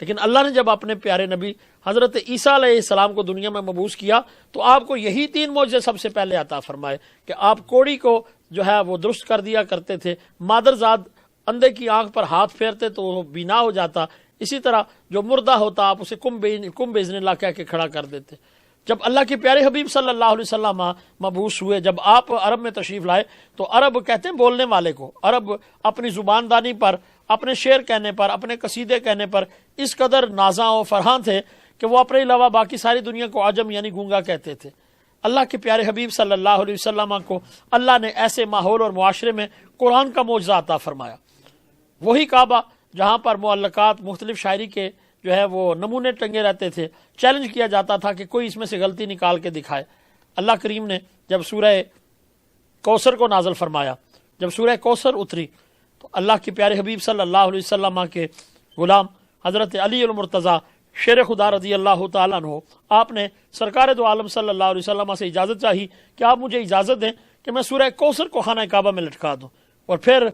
لیکن اللہ نے جب اپنے پیارے نبی حضرت عیسیٰ علیہ السلام کو دنیا میں مبعوث کیا تو آپ کو یہی 3 معجزے سب سے پہلے عطا فرمائے کہ آپ کوڑی کو جو ہے وہ درست کر دیا کرتے تھے، مادرزاد اندھے کی آنکھ پر ہاتھ پھیرتے تو وہ بینا ہو جاتا، اسی طرح جو مردہ ہوتا آپ اسے کم باذن اللہ کہہ کے کھڑا کر دیتے۔ جب اللہ کے پیارے حبیب صلی اللہ علیہ وسلم مبعوث ہوئے، جب آپ عرب میں تشریف لائے تو عرب کہتے ہیں بولنے والے کو، عرب اپنی زبان دانی پر، اپنے شعر کہنے پر، اپنے قصیدے کہنے پر اس قدر نازاں و فرحاں تھے کہ وہ اپنے علاوہ باقی ساری دنیا کو عجم یعنی گونگا کہتے تھے۔ اللہ کے پیارے حبیب صلی اللہ علیہ وسلم کو اللہ نے ایسے ماحول اور معاشرے میں قرآن کا معجزہ عطا فرمایا۔ وہی کعبہ جہاں پر معلقات مختلف شاعری کے جو ہے وہ نمونے ٹنگے رہتے تھے، چیلنج کیا جاتا تھا کہ کوئی اس میں سے غلطی نکال کے دکھائے۔ اللہ کریم نے جب سورہ کوثر کو نازل فرمایا، جب سورہ کوثر اتری تو اللہ کے پیارے حبیب صلی اللہ علیہ وسلم کے غلام حضرت علی المرتضیٰ شیر خدا رضی اللہ تعالیٰ عنہ، آپ نے سرکار دو عالم صلی اللہ علیہ وسلم سے اجازت چاہی کہ آپ مجھے اجازت دیں کہ میں سورہ کوثر کو خانہ کعبہ میں لٹکا دوں، اور پھر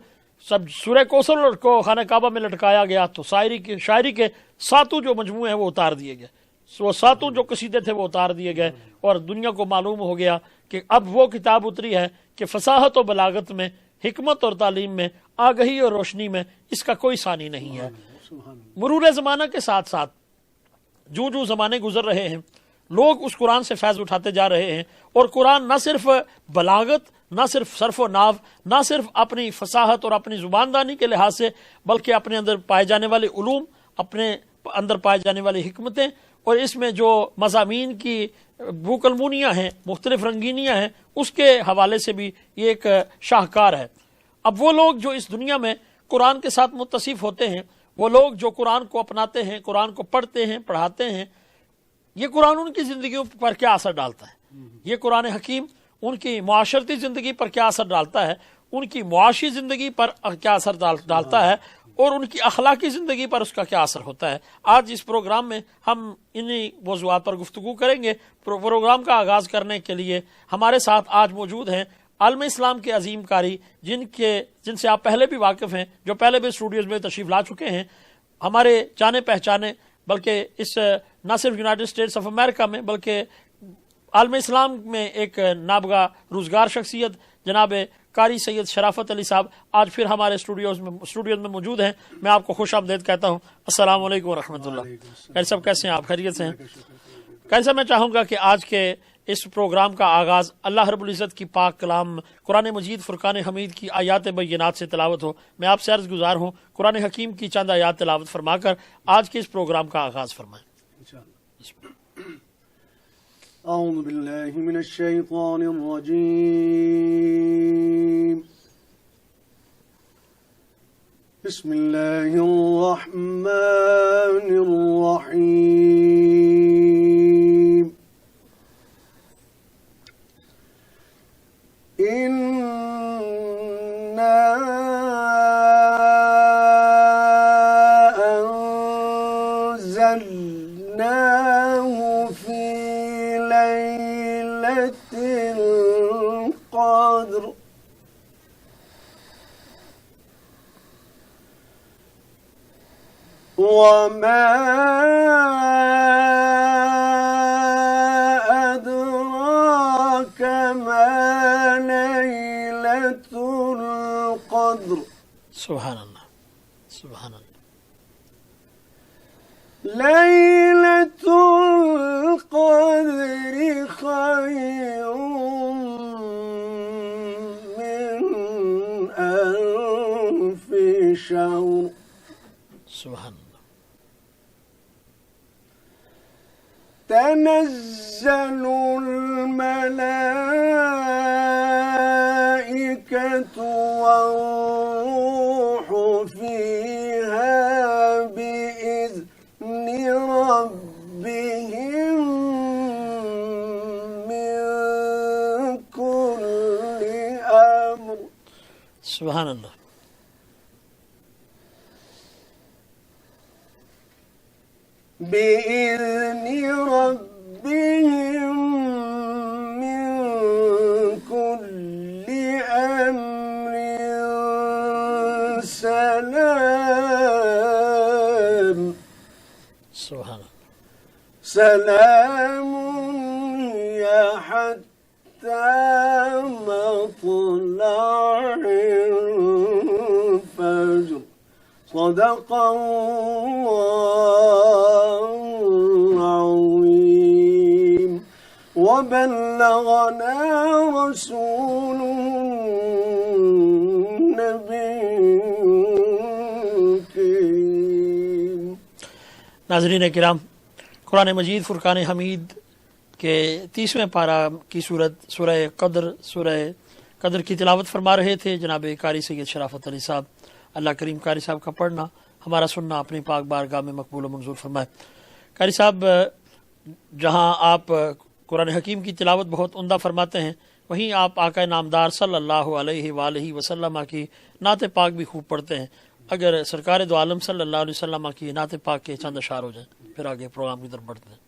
سب سورہ کوثر کو خانہ کعبہ میں لٹکایا گیا تو شاعری کے 7 جو مجموعے ہیں وہ اتار دیے گئے، وہ 7 جو قصیدے تھے وہ اتار دیے گئے، اور دنیا کو معلوم ہو گیا کہ اب وہ کتاب اتری ہے کہ فصاحت و بلاغت میں، حکمت اور تعلیم میں، آگہی اور روشنی میں اس کا کوئی ثانی نہیں ہے۔ مرور زمانہ کے ساتھ ساتھ جو زمانے گزر رہے ہیں، لوگ اس قرآن سے فیض اٹھاتے جا رہے ہیں، اور قرآن نہ صرف بلاغت، نہ صرف صرف و ناو، نہ صرف اپنی فصاحت اور اپنی زباندانی کے لحاظ سے، بلکہ اپنے اندر پائے جانے والے علوم، اپنے اندر پائے جانے والی حکمتیں، اور اس میں جو مضامین کی بوکلمونیاں ہیں، مختلف رنگینیاں ہیں، اس کے حوالے سے بھی یہ ایک شاہکار ہے۔ اب وہ لوگ جو اس دنیا میں قرآن کے ساتھ متصف ہوتے ہیں، وہ لوگ جو قرآن کو اپناتے ہیں، قرآن کو پڑھتے ہیں، پڑھاتے ہیں، یہ قرآن ان کی زندگیوں پر کیا اثر ڈالتا ہے؟ یہ قرآن حکیم ان کی معاشرتی زندگی پر کیا اثر ڈالتا ہے؟ ان کی معاشی زندگی پر کیا اثر ڈالتا ہے؟ اور ان کی اخلاقی زندگی پر اس کا کیا اثر ہوتا ہے؟ آج اس پروگرام میں ہم انہی موضوعات پر گفتگو کریں گے۔ پروگرام کا آغاز کرنے کے لیے ہمارے ساتھ آج موجود ہیں عالم اسلام کے عظیم قاری، جن سے آپ پہلے بھی واقف ہیں، جو پہلے بھی اسٹوڈیوز میں تشریف لا چکے ہیں، ہمارے جانے پہچانے، بلکہ اس نہ صرف یونائٹڈ اسٹیٹس آف امریکہ میں بلکہ عالم اسلام میں ایک نابغہ روزگار شخصیت جناب قاری سید شرافت علی صاحب آج پھر ہمارے اسٹوڈیوز میں موجود ہیں۔ میں آپ کو خوش آمدید کہتا ہوں۔ السلام علیکم ورحمۃ اللہ۔ قاری صاحب کیسے ہیں آپ؟ خیریت سے ہیں؟ قاری صاحب میں چاہوں گا کہ آج کے اس پروگرام کا آغاز اللہ رب العزت کی پاک کلام قرآن مجید فرقان حمید کی آیات بینات سے تلاوت ہو۔ میں آپ سے عرض گزار ہوں قرآن حکیم کی چند آیات تلاوت فرما کر آج کے اس پروگرام کا آغاز فرمائیں۔ اعوذ باللہ من الشیطان الرجیم، بسم اللہ الرحمن الرحیم، وما أدراك ما ليلة القدر سبحان اللہ، سبحان اللہ۔ ليلة القدر خير من ألف شهر سبحان اللہ۔ تنزل الملائكة والروح فيها بإذن ربهم من كل أمر سبحان اللہ۔ بإذن ربهم من كل أمر سلام سلام هي حتى مطلع الفجر صدق الله العظيم وبلغنا رسوله النبي الكريم. ناظرین کرام، قرآن مجید فرقان حمید کے 30ویں پارہ کی سورہ قدر کی تلاوت فرما رہے تھے جناب قاری سید شرافت علی صاحب. اللہ کریم قاری صاحب کا پڑھنا، ہمارا سننا اپنی پاک بارگاہ میں مقبول و منظور فرمائے. قاری صاحب، جہاں آپ قرآن حکیم کی تلاوت بہت عمدہ فرماتے ہیں، وہیں آپ آقا نامدار صلی اللہ علیہ وآلہ وسلم کی نعت پاک بھی خوب پڑھتے ہیں. اگر سرکار دو عالم صلی اللہ علیہ وسلم کی نعت پاک کے چند اشعار ہو جائیں، پھر آگے پروگرام کی طرف بڑھتے ہیں.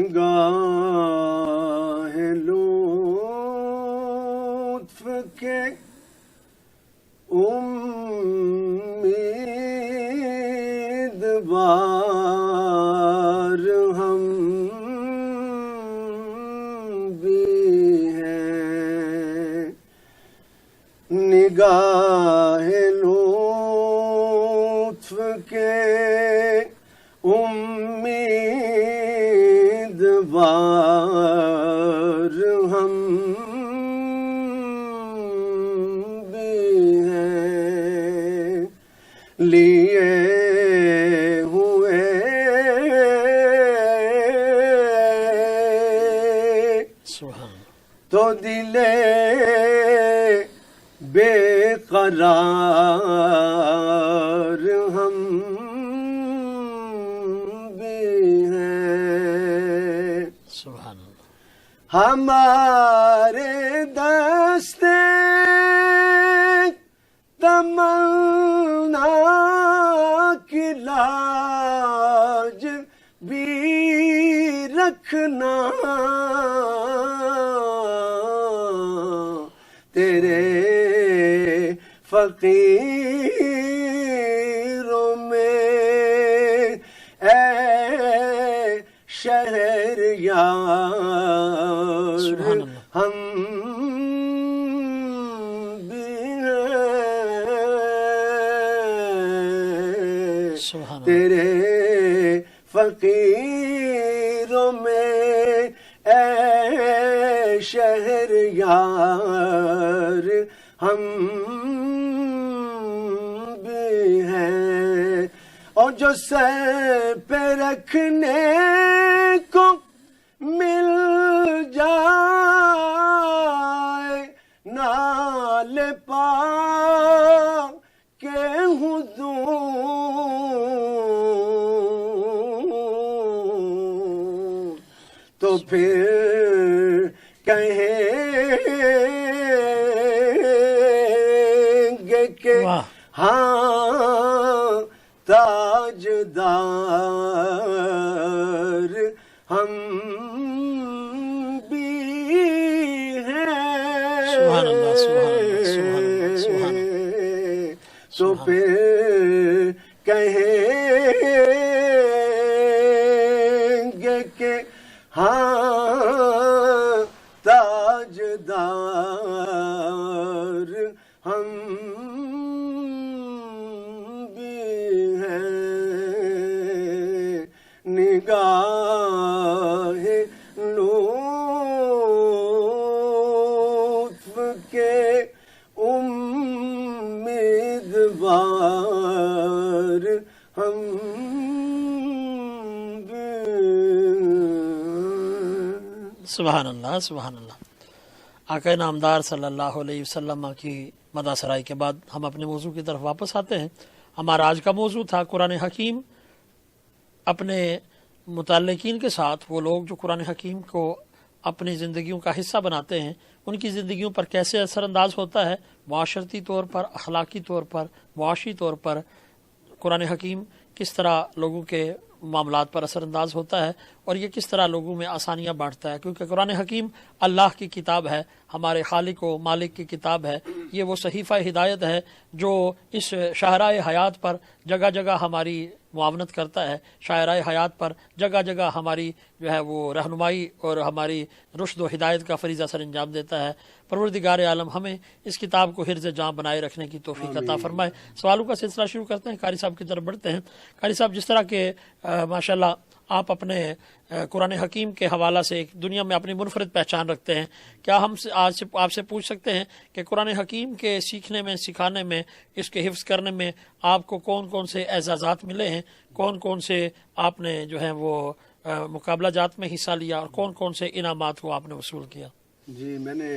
نگاہ لطف کے امیدوار ہم بھی ہیں. نگاہ لطف کے امیدوار ہم بھی ہیں. لیے ہوئے تو دل بے قرار ہم بھی ہیں. سبحان اللہ. ہمارے دستے تمنا کی لاج بھی رکھنا، تیرے فقیروں میں اے شہر یار ہم بھی ہیں. تیرے فقیروں میں اے شہر یار ہم بھی ہیں. اور جو سر پہ رکھنے کو مل جائے نال پا کے حضور، تو پھر کہیں گے کہ ہاں تاجدار ہم بھی ہیں. سبحان اللہ، سبحان اللہ، سبحان اللہ، سبحان اللہ. تو پھر کہیں گے کہ ہاں تاجدار ہم بھی ہیں. نگاہ لطف کے امیدوار ہم بھی ہیں. سبحان اللہ، سبحان اللہ. آقا نامدار صلی اللہ علیہ وسلم کی مدح سرائی کے بعد ہم اپنے موضوع کی طرف واپس آتے ہیں. ہمارا آج کا موضوع تھا قرآن حکیم. اپنے متعلقین کے ساتھ وہ لوگ جو قرآن حکیم کو اپنی زندگیوں کا حصہ بناتے ہیں، ان کی زندگیوں پر کیسے اثر انداز ہوتا ہے، معاشرتی طور پر، اخلاقی طور پر، معاشی طور پر قرآن حکیم کس طرح لوگوں کے معاملات پر اثر انداز ہوتا ہے، اور یہ کس طرح لوگوں میں آسانیاں بانٹتا ہے. کیونکہ قرآن حکیم اللہ کی کتاب ہے، ہمارے خالق و مالک کی کتاب ہے. یہ وہ صحیفہ ہدایت ہے جو اس شاہراہ حیات پر جگہ جگہ ہماری معاونت کرتا ہے، شاعرۂ حیات پر جگہ جگہ ہماری جو ہے وہ رہنمائی اور ہماری رشد و ہدایت کا فریضہ سر انجام دیتا ہے۔ پروردگار عالم ہمیں اس کتاب کو حرز جاں بنائے رکھنے کی توفیق عطا فرمائے۔ سوالوں کا سلسلہ شروع کرتے ہیں، قاری صاحب کی طرف بڑھتے ہیں۔ قاری صاحب، جس طرح کہ ماشاءاللہ آپ اپنے قرآن حکیم کے حوالہ سے ایک دنیا میں اپنی منفرد پہچان رکھتے ہیں، کیا ہم آج آپ سے پوچھ سکتے ہیں کہ قرآن حکیم کے سیکھنے میں، سکھانے میں، اس کے حفظ کرنے میں آپ کو کون کون سے اعزازات ملے ہیں؟ کون کون سے آپ نے جو ہے وہ مقابلہ جات میں حصہ لیا اور کون کون سے انعامات کو آپ نے وصول کیا؟ جی، میں نے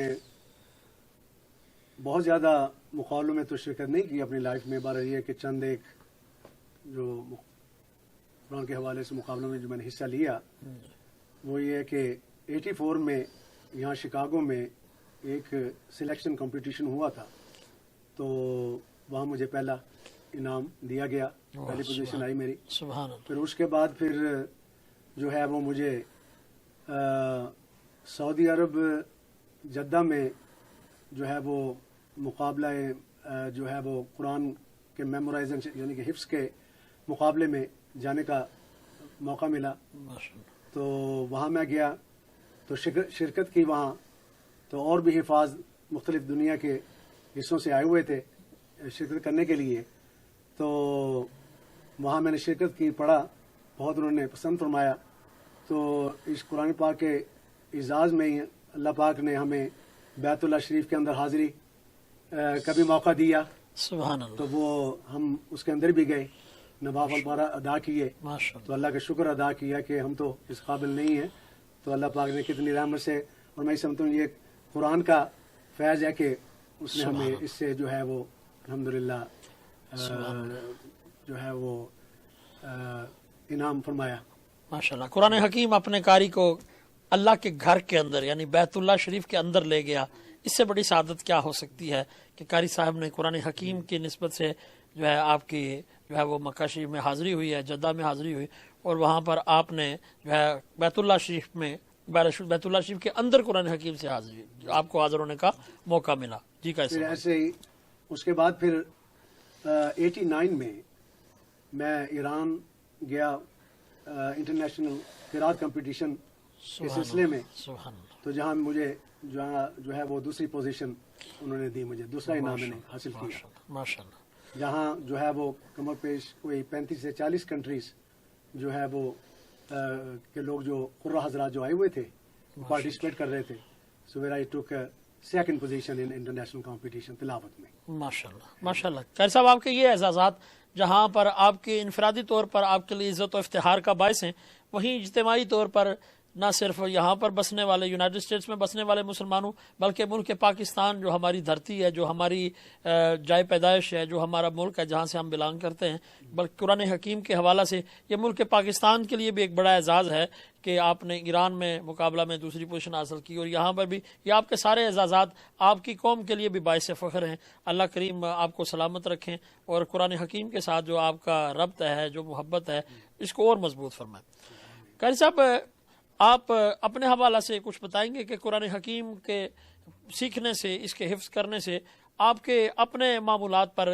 بہت زیادہ مقابلوں میں تو شرکت نہیں کی اپنی لائف میں، بارہ یہ کہ چند ایک جو قرآن کے حوالے سے مقابلوں میں جو میں نے حصہ لیا وہ یہ ہے کہ 84 میں یہاں شکاگو میں ایک سلیکشن کمپٹیشن ہوا تھا، تو وہاں مجھے پہلا انعام دیا گیا، پہلی پوزیشن آئی میری۔ سبحان اللہ۔ پھر اس کے بعد پھر جو ہے وہ مجھے سعودی عرب جدہ میں جو ہے وہ مقابلہ جو ہے وہ قرآن کے میمورائزنگ یعنی کہ حفظ کے مقابلے میں جانے کا موقع ملا، تو وہاں میں گیا تو شرکت کی وہاں، تو اور بھی حفاظ مختلف دنیا کے حصوں سے آئے ہوئے تھے شرکت کرنے کے لیے، تو وہاں میں نے شرکت کی، پڑھا، بہت انہوں نے پسند فرمایا۔ تو اس قرآن پاک کے اعزاز میں ہی اللہ پاک نے ہمیں بیت اللہ شریف کے اندر حاضری کا بھی موقع دیا، سبحان اللہ۔ تو وہ ہم اس کے اندر بھی گئے، نواف البارہ ادا کیے، تو اللہ کا شکر ادا کیا کہ ہم تو اس قابل نہیں ہیں، تو اللہ پاک نے کتنی رحمت سے، اور میں سمجھتا ہوں یہ قرآن کا فیض ہے کہ اس نے ہمیں اس سے جو ہے وہ الحمدللہ جو ہے وہ انعام فرمایا۔ ماشاءاللہ۔ قرآن حکیم اپنے قاری کو اللہ کے گھر کے اندر یعنی بیت اللہ شریف کے اندر لے گیا، اس سے بڑی سعادت کیا ہو سکتی ہے کہ قاری صاحب نے قرآن حکیم کی نسبت سے جو ہے آپ کی جو ہے وہ مکہ شریف میں حاضری ہوئی ہے، جدہ میں حاضری ہوئی، اور وہاں پر آپ نے جو ہے بیت اللہ شریف میں بیت اللہ شریف کے اندر قرآن حکیم سے حاضری ہوئی، آپ کو حاضر ہونے کا موقع ملا۔ جی کیسے؟ پھر ایسے ہی اس کے بعد پھر 89 میں میں ایران گیا انٹرنیشنل قرات کمپٹیشن کے سلسلے میں، سبحان اللہ۔ تو جہاں مجھے جو ہے وہ دوسری پوزیشن انہوں نے دی، مجھے دوسرا انعام میں نے حاصل کیا، ماشاءاللہ۔ جہاں جو ہے وہ کم و بیش کوئی 35 سے 40 کنٹریز جو ہے وہ کے لوگ جو قرہ حضرات جو آئے ہوئے تھے پارٹیسپیٹ کر رہے تھے، سو ویئر آئی ٹوک second position in international competition تلاوت میں۔ ماشاءاللہ ماشاءاللہ۔ قاری صاحب، آپ کے یہ اعزازات جہاں پر آپ کے انفرادی طور پر آپ کے لیے عزت و افتخار کا باعث ہیں، وہیں اجتماعی طور پر نہ صرف یہاں پر بسنے والے یونائٹڈ اسٹیٹس میں بسنے والے مسلمانوں بلکہ ملک پاکستان جو ہماری دھرتی ہے، جو ہماری جائے پیدائش ہے، جو ہمارا ملک ہے جہاں سے ہم بلانگ کرتے ہیں، بلکہ قرآن حکیم کے حوالہ سے یہ ملک پاکستان کے لیے بھی ایک بڑا اعزاز ہے کہ آپ نے ایران میں مقابلہ میں دوسری پوزیشن حاصل کی، اور یہاں پر بھی یہ آپ کے سارے اعزازات آپ کی قوم کے لیے بھی باعث فخر ہیں۔ اللہ کریم آپ کو سلامت رکھیں اور قرآن حکیم کے ساتھ جو آپ کا ربط ہے، جو محبت ہے، اس کو اور مضبوط فرمائیں۔ قاری صاحب، آپ اپنے حوالہ سے کچھ بتائیں گے کہ قرآن حکیم کے سیکھنے سے، اس کے حفظ کرنے سے آپ کے اپنے معمولات پر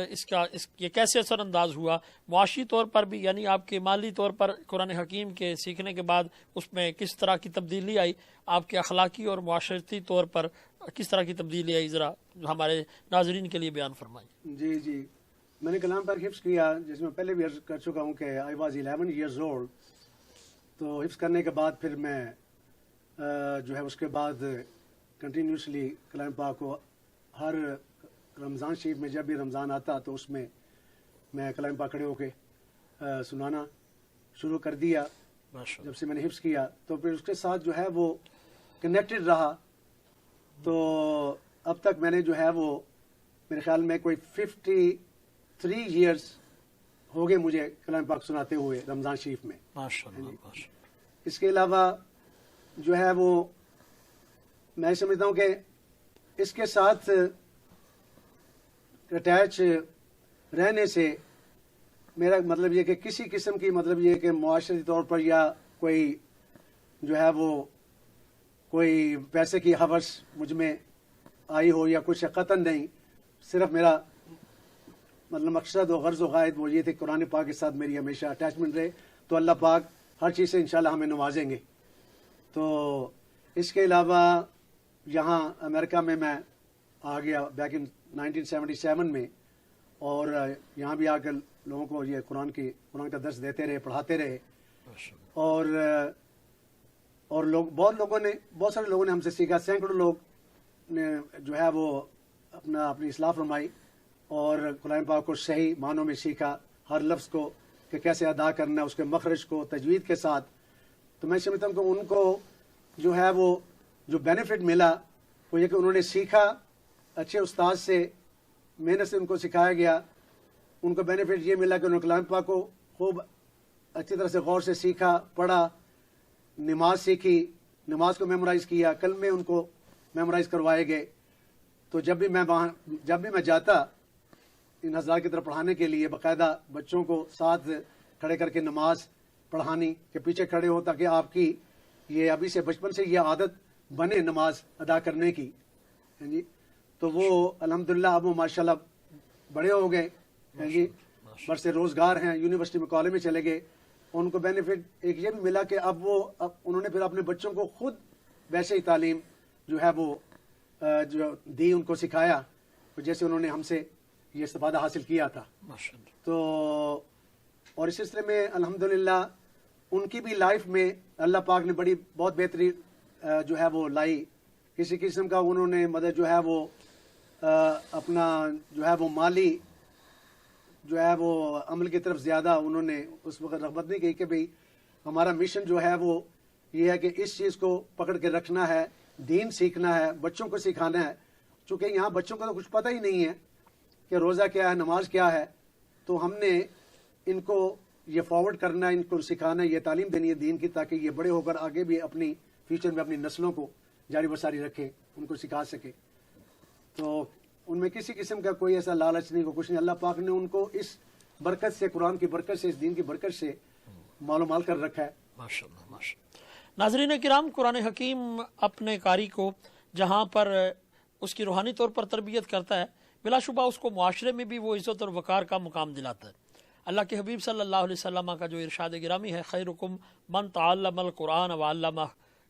یہ کیسے اثر انداز ہوا، معاشی طور پر بھی، یعنی آپ کے مالی طور پر قرآن حکیم کے سیکھنے کے بعد اس میں کس طرح کی تبدیلی آئی، آپ کے اخلاقی اور معاشرتی طور پر کس طرح کی تبدیلی آئی، ذرا ہمارے ناظرین کے لیے بیان فرمائیں۔ جی، میں نے کلام پر حفظ کیا، جس میں پہلے بھی عرض کر چکا ہوں کہ آئی واز 11 ایئرز اولڈ، تو حفظ کرنے کے بعد پھر میں جو ہے اس کے بعد کنٹینیوسلی کلام پاک کو ہر رمضان شریف میں جب بھی رمضان آتا تو اس میں کلام پاک کھڑے ہو کے سنانا شروع کر دیا۔ جب سے میں نے حفظ کیا تو پھر اس کے ساتھ جو ہے وہ کنیکٹڈ رہا، تو اب تک میں نے جو ہے وہ میرے خیال میں کوئی 53 ایئرز ہو گئے مجھے کلام پاک سناتے ہوئے رمضان شریف میں۔ اس کے علاوہ جو ہے وہ میں سمجھتا ہوں کہ اس کے ساتھ اٹیچ رہنے سے میرا مطلب یہ کہ کسی قسم کی مطلب یہ کہ معاشرتی طور پر یا کوئی جو ہے وہ کوئی پیسے کی ہوس مجھ میں آئی ہو یا کچھ قطن نہیں، صرف میرا مطلب مقصد و غرض و غائد وہ یہ تھے قرآن پاک کے ساتھ میری ہمیشہ اٹیچمنٹ رہے، تو اللہ پاک ہر چیز سے انشاءاللہ ہمیں نوازیں گے۔ تو اس کے علاوہ یہاں امریکہ میں آ گیا بیک ان 1977 میں، اور یہاں بھی آ کر لوگوں کو یہ قرآن کا درس دیتے رہے، پڑھاتے رہے، اور لوگ بہت سارے لوگوں نے ہم سے سیکھا، سینکڑوں لوگ نے جو ہے وہ اپنی اصلاح فرمائی اور قرآن پاک کو صحیح معنوں میں سیکھا، ہر لفظ کو کہ کیسے ادا کرنا ہے، اس کے مخرج کو تجوید کے ساتھ۔ تو میں سمجھتا ہوں کہ ان کو جو ہے وہ جو بینیفٹ ملا وہ یہ کہ انہوں نے سیکھا اچھے استاد سے، محنت سے ان کو سکھایا گیا، ان کو بینیفٹ یہ ملا کہ انہوں نے کلام پاک کو خوب اچھی طرح سے غور سے سیکھا، پڑھا، نماز سیکھی، نماز کو میمورائز کیا، کلمے ان کو میمورائز کروائے گئے۔ تو جب بھی میں جاتا ان حضرات کی طرف پڑھانے کے لیے، باقاعدہ بچوں کو ساتھ کھڑے کر کے نماز پڑھانی کہ پیچھے کھڑے ہو تاکہ آپ کی یہ ابھی سے بچپن سے یہ عادت بنے نماز ادا کرنے کی، جی۔ تو وہ الحمدللہ اب وہ ماشاءاللہ بڑے ہو گئے، جی، برسے روزگار ہیں، یونیورسٹی میں کالج میں چلے گئے۔ ان کو بینیفٹ ایک یہ بھی ملا کہ اب انہوں نے پھر اپنے بچوں کو خود ویسے ہی تعلیم جو ہے وہ جو دی، ان کو سکھایا جیسے انہوں نے ہم سے یہ استفادہ حاصل کیا تھا۔ تو اور اس سلسلے میں الحمدللہ ان کی بھی لائف میں اللہ پاک نے بہت بہتری جو ہے وہ لائی۔ کسی قسم کا انہوں نے مدد جو ہے وہ اپنا جو ہے وہ مالی جو ہے وہ عمل کی طرف زیادہ انہوں نے اس وقت رغبت نہیں کی کہ بھئی ہمارا مشن جو ہے وہ یہ ہے کہ اس چیز کو پکڑ کے رکھنا ہے، دین سیکھنا ہے، بچوں کو سکھانا ہے۔ چونکہ یہاں بچوں کو تو کچھ پتہ ہی نہیں ہے کہ روزہ کیا ہے، نماز کیا ہے، تو ہم نے ان کو یہ فارورڈ کرنا ہے، ان کو سکھانا ہے، یہ تعلیم دینی ہے دین کی، تاکہ یہ بڑے ہو کر آگے بھی اپنی فیوچر میں اپنی نسلوں کو جاری بساری رکھیں، ان کو سکھا سکے۔ تو ان میں کسی قسم کا کوئی ایسا لالچ نہیں، کچھ نہیں۔ اللہ پاک نے ان کو اس برکت سے، قرآن کی برکت سے، اس دین کی برکت سے مال و مال کر رکھا ہے۔ ماشاءاللہ ماشاءاللہ۔ ناظرین کرام، قرآن حکیم اپنے قاری کو جہاں پر اس کی روحانی طور پر تربیت کرتا ہے، بلا شبہ اس کو معاشرے میں بھی وہ عزت اور وقار کا مقام دلاتا ہے۔ اللہ کے حبیب صلی اللہ علیہ وسلم کا جو ارشاد گرامی ہے، خیرکم من تعلم القرآن وعلمہ،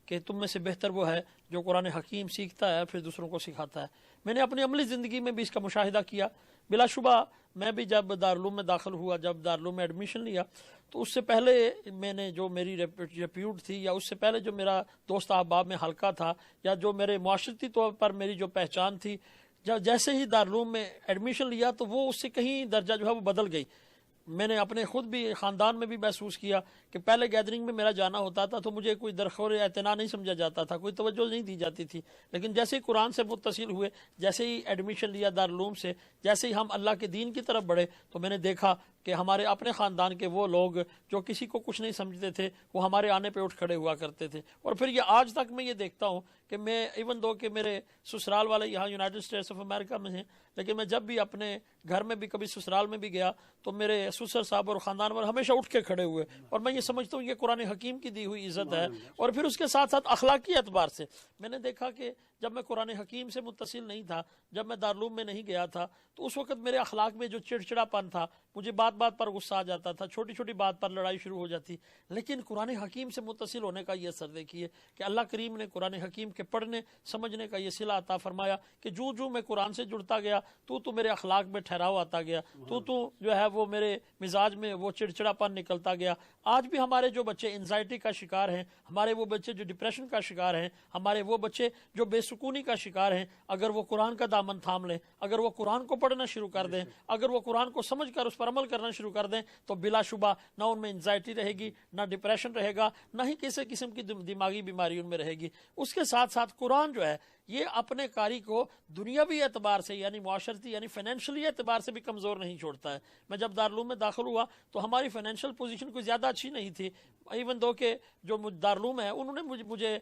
کہ تم میں سے بہتر وہ ہے جو قرآن حکیم سیکھتا ہے پھر دوسروں کو سکھاتا ہے۔ میں نے اپنی عملی زندگی میں بھی اس کا مشاہدہ کیا۔ بلا شبہ میں بھی جب دارالعلوم میں داخل ہوا، جب دارالعلوم میں ایڈمیشن لیا، تو اس سے پہلے میں نے جو میری ریپیوٹ تھی، یا اس سے پہلے جو میرا دوست احباب میں حلقہ تھا، یا جو میرے معاشرتی طور پر میری جو پہچان تھی، جیسے ہی دارالعلوم میں ایڈمیشن لیا تو وہ اس سے کہیں درجہ جو ہے وہ بدل گئی۔ میں نے اپنے خود بھی خاندان میں بھی محسوس کیا کہ پہلے گیدرنگ میں میرا جانا ہوتا تھا تو مجھے کوئی درخور اعتنا نہیں سمجھا جاتا تھا، کوئی توجہ نہیں دی جاتی تھی، لیکن جیسے ہی قرآن سے متصل ہوئے، جیسے ہی ایڈمیشن لیا دارالعلوم سے، جیسے ہی ہم اللہ کے دین کی طرف بڑھے، تو میں نے دیکھا کہ ہمارے اپنے خاندان کے وہ لوگ جو کسی کو کچھ نہیں سمجھتے تھے، وہ ہمارے آنے پہ اٹھ کھڑے ہوا کرتے تھے۔ اور پھر یہ آج تک میں یہ دیکھتا ہوں کہ میں ایون دو کہ میرے سسرال والے یہاں یونائٹڈ اسٹیٹس آف امریکہ میں ہیں، لیکن میں جب بھی اپنے گھر میں بھی کبھی سسرال میں بھی گیا تو میرے سسر صاحب اور خاندان والے ہمیشہ اٹھ کے کھڑے ہوئے، اور میں یہ سمجھتا ہوں یہ قرآن حکیم کی دی ہوئی عزت ہے۔ اور پھر اس کے ساتھ ساتھ اخلاقی اعتبار سے میں نے دیکھا کہ جب میں قرآن حکیم سے متصل نہیں تھا، جب میں دارالعلوم میں نہیں گیا تھا، تو اس وقت میرے اخلاق میں جو چڑچڑا پن تھا، مجھے بات بات پر غصہ آ جاتا تھا، چھوٹی چھوٹی بات پر لڑائی شروع ہو جاتی۔ لیکن قرآن حکیم سے متصل ہونے کا یہ اثر دیکھیے کہ اللہ کریم نے قرآن حکیم کے پڑھنے سمجھنے کا یہ صلہ عطا فرمایا کہ جو میں قرآن سے جڑتا گیا تو میرے اخلاق میں ٹھہراؤ آتا گیا، تو جو ہے وہ میرے مزاج میں وہ چڑچڑا پن نکلتا گیا۔ آج بھی ہمارے جو بچے انزائٹی کا شکار ہیں، ہمارے وہ بچے جو ڈپریشن کا شکار ہیں، ہمارے وہ بچے جو بے سکونی کا شکار ہیں، اگر وہ قرآن کا دامن تھام لیں، اگر وہ قرآن کو پڑھنا شروع کر دیں، اگر وہ قرآن کو سمجھ کر اس پر عمل کرنا شروع کر دیں، تو بلا شبہ نہ ان میں انزائٹی رہے گی، نہ ڈپریشن رہے گا، نہ ہی کسی قسم کی دماغی بیماری ان میں رہے گی۔ اس کے ساتھ ساتھ قرآن جو ہے یہ اپنے قاری کو دنیاوی اعتبار سے، یعنی معاشرتی یعنی فائنینشلی اعتبار سے بھی کمزور نہیں چھوڑتا ہے۔ میں جب دارالعلوم میں داخل ہوا تو ہماری فائنینشیل پوزیشن کوئی زیادہ اچھی نہیں تھی، ایون دو کہ جو دارالعلوم ہے انہوں نے مجھے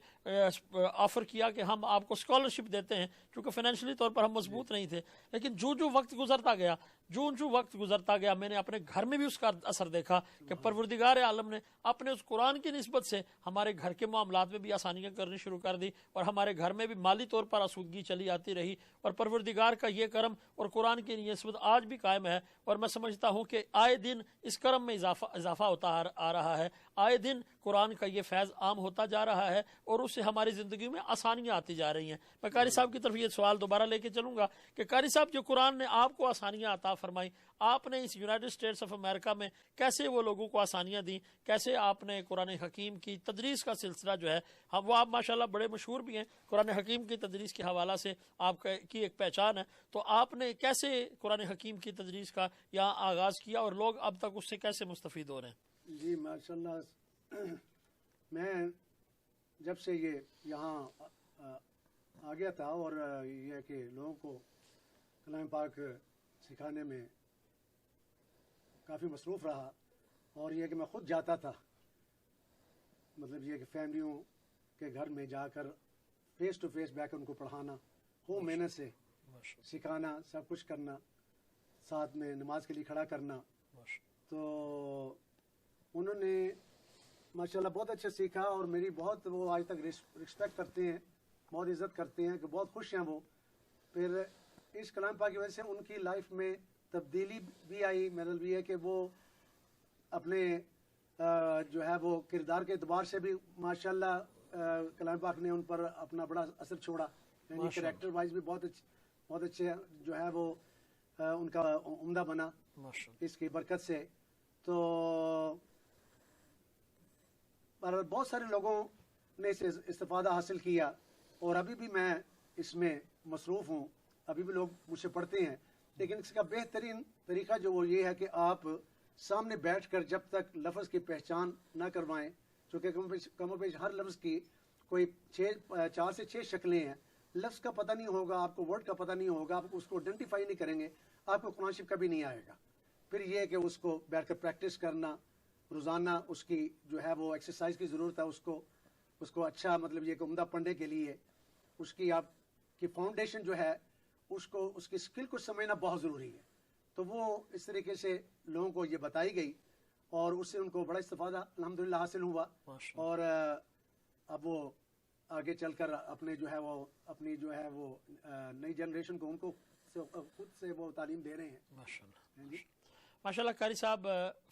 آفر کیا کہ ہم آپ کو اسکالرشپ دیتے ہیں، کیونکہ فائنینشلی طور پر ہم مضبوط نہیں تھے۔ لیکن جو وقت گزرتا گیا، جو وقت گزرتا گیا، میں نے اپنے گھر میں بھی اس کا اثر دیکھا کہ پروردگار عالم نے اپنے اس قرآن کی نسبت سے ہمارے گھر کے معاملات میں بھی آسانیاں کرنی شروع کر دی، اور ہمارے گھر میں بھی مالی طور طور پر آسودگی چلی آتی رہی، اور پروردگار کا یہ کرم اور قرآن کی نسبت آج بھی قائم ہے، اور میں سمجھتا ہوں کہ آئے دن اس کرم میں اضافہ ہوتا آ رہا ہے، آئے دن قرآن کا یہ فیض عام ہوتا جا رہا ہے، اور اس سے ہماری زندگی میں آسانیاں آتی جا رہی ہیں۔ میں قاری صاحب کی طرف یہ سوال دوبارہ لے کے چلوں گا کہ قاری صاحب، جو قرآن نے آپ کو آسانیاں عطا فرمائی، آپ نے اس یونائٹڈ اسٹیٹس آف امریکہ میں کیسے وہ لوگوں کو آسانیاں دیں، کیسے آپ نے قرآن حکیم کی تدریس کا سلسلہ جو ہے، وہ آپ ماشاءاللہ بڑے مشہور بھی ہیں، قرآن حکیم کی تدریس کے حوالہ سے آپ کی ایک پہچان ہے، تو آپ نے کیسے قرآن حکیم کی تدریس کا یہاں آغاز کیا اور لوگ اب تک اس سے کیسے مستفید ہو رہے ہیں؟ جی ماشاءاللہ، میں جب سے یہ یہاں آ گیا تھا، اور یہ ہے کہ لوگوں کو کلام پاک سکھانے میں کافی مصروف رہا، اور یہ کہ میں خود جاتا تھا، مطلب یہ کہ فیملیوں کے گھر میں جا کر فیس ٹو فیس بیٹھ کر ان کو پڑھانا، ہوم محنت سے سکھانا، سب کچھ کرنا، ساتھ میں نماز کے لیے کھڑا کرنا، تو انہوں نے ماشاءاللہ بہت اچھا سیکھا، اور میری بہت وہ آج تک رسپیکٹ کرتے ہیں، بہت عزت کرتے ہیں، کہ بہت خوش ہیں وہ۔ پھر اس کلام پاک کی وجہ سے ان کی لائف میں تبدیلی بھی آئی، میرا بھی ہے کہ وہ اپنے جو ہے وہ کردار کے اعتبار سے بھی ماشاءاللہ کلام پاک نے ان پر اپنا بڑا اثر چھوڑا، یعنی کریکٹر وائز بھی بہت اچھے جو ہے وہ ان کا عمدہ بنا اس کی برکت سے۔ تو بہت سارے لوگوں نے اسے استفادہ حاصل کیا، اور ابھی بھی میں اس میں مصروف ہوں، ابھی بھی لوگ مجھ سے پڑھتے ہیں، لیکن اس کا بہترین طریقہ جو وہ یہ ہے کہ آپ سامنے بیٹھ کر جب تک لفظ کی پہچان نہ کروائیں، چونکہ کم و بیش ہر لفظ کی کوئی 4 سے 6 شکلیں ہیں، لفظ کا پتہ نہیں ہوگا آپ کو، ورڈ کا پتہ نہیں ہوگا، آپ اس کو آئیڈینٹیفائی نہیں کریں گے، آپ کو قرآن شریف کبھی نہیں آئے گا۔ پھر یہ ہے کہ اس کو بیٹھ کر پریکٹس کرنا، روزانہ اس کی جو ہے وہ ایکسرسائز کی ضرورت ہے، اس کو اچھا مطلب یہ کہ عمدہ پڑھنے کے لیے اس کی آپ کی فاؤنڈیشن جو ہے اس کی اسکل کو سمجھنا بہت ضروری ہے۔ تو وہ اس طریقے سے لوگوں کو یہ بتائی گئی، اور اس سے ان کو بڑا استفادہ الحمدللہ حاصل ہوا، اور اب وہ آگے چل کر اپنی جو ہے وہ نئی جنریشن کو ان کو خود سے وہ تعلیم دے رہے ہیں۔ ماشاءاللہ قاری صاحب،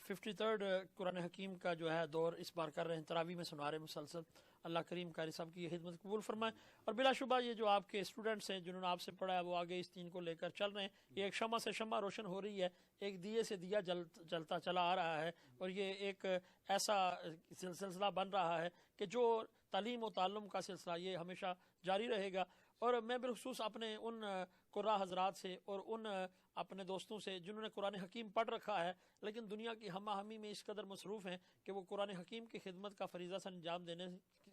53rd قرآن حکیم کا جو ہے دور اس بار کر رہے ہیں، تراویح میں سنا رہے ہیں مسلسل۔ اللہ کریم قاری صاحب کی یہ خدمت قبول فرمائے، اور بلا شبہ یہ جو آپ کے اسٹوڈنٹس ہیں جنہوں نے آپ سے پڑھا ہے، وہ آگے اس دین کو لے کر چل رہے ہیں۔ یہ ایک شمع سے شمع روشن ہو رہی ہے، ایک دیے سے دیا جلتا چلا آ رہا ہے، اور یہ ایک ایسا سلسلہ بن رہا ہے کہ جو تعلیم و تعلم کا سلسلہ یہ ہمیشہ جاری رہے گا۔ اور میں بالخصوص اپنے ان قراء حضرات سے اور ان اپنے دوستوں سے جنہوں نے قرآن حکیم پڑھ رکھا ہے لیکن دنیا کی ہمہ ہمی میں اس قدر مصروف ہیں کہ وہ قرآن حکیم کی خدمت کا فریضہ سے انجام دینے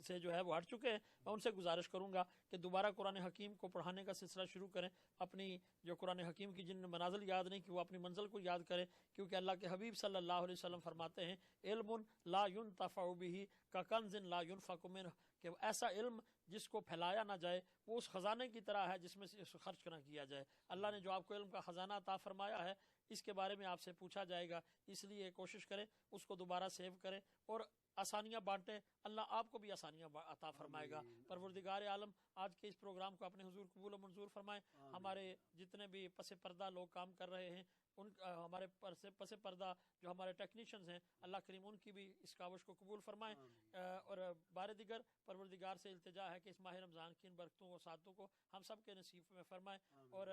سے جو ہے وہ ہٹ چکے ہیں، میں ان سے گزارش کروں گا کہ دوبارہ قرآن حکیم کو پڑھانے کا سلسلہ شروع کریں، اپنی جو قرآن حکیم کی جن منازل یاد نہیں کہ وہ اپنی منزل کو یاد کریں، کیونکہ اللہ کے حبیب صلی اللہ علیہ وسلم فرماتے ہیں علم لا ينتفع به كکنز لا ينفق منه، کہ ایسا علم جس کو پھیلایا نہ جائے وہ اس خزانے کی طرح ہے جس میں سے خرچ نہ کیا جائے۔ اللہ نے جو آپ کو علم کا خزانہ عطا فرمایا ہے اس کے بارے میں آپ سے پوچھا جائے گا، اس لیے کوشش کریں اس کو دوبارہ سیو کریں اور آسانیاں بانٹیں، اللہ آپ کو بھی آسانیاں عطا فرمائے گا۔ پروردگار عالم آج کے اس پروگرام کو اپنے حضور قبول و منظور فرمائے۔ ہمارے جتنے بھی پس پردہ لوگ کام کر رہے ہیں، ان ہمارے پس پردہ جو ہمارے ٹیکنیشینز ہیں، اللہ کریم ان کی بھی اس کاوش کو قبول فرمائیں، اور بار دیگر پروردگار سے التجا ہے کہ اس ماہ رمضان کی ان برکتوں اور سعادتوں کو ہم سب کے نصیب میں فرمائیں، اور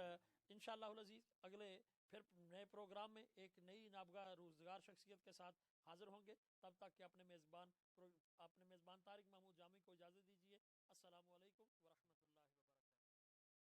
انشاءاللہ العزیز اگلے پھر نئے پروگرام میں ایک نئی نابغہ روزگار شخصیت کے ساتھ حاضر ہوں گے۔ تب تک کہ اپنے میزبان طارق محمود جامی کو اجازت دیجیے۔ السلام علیکم ورحمۃ اللہ۔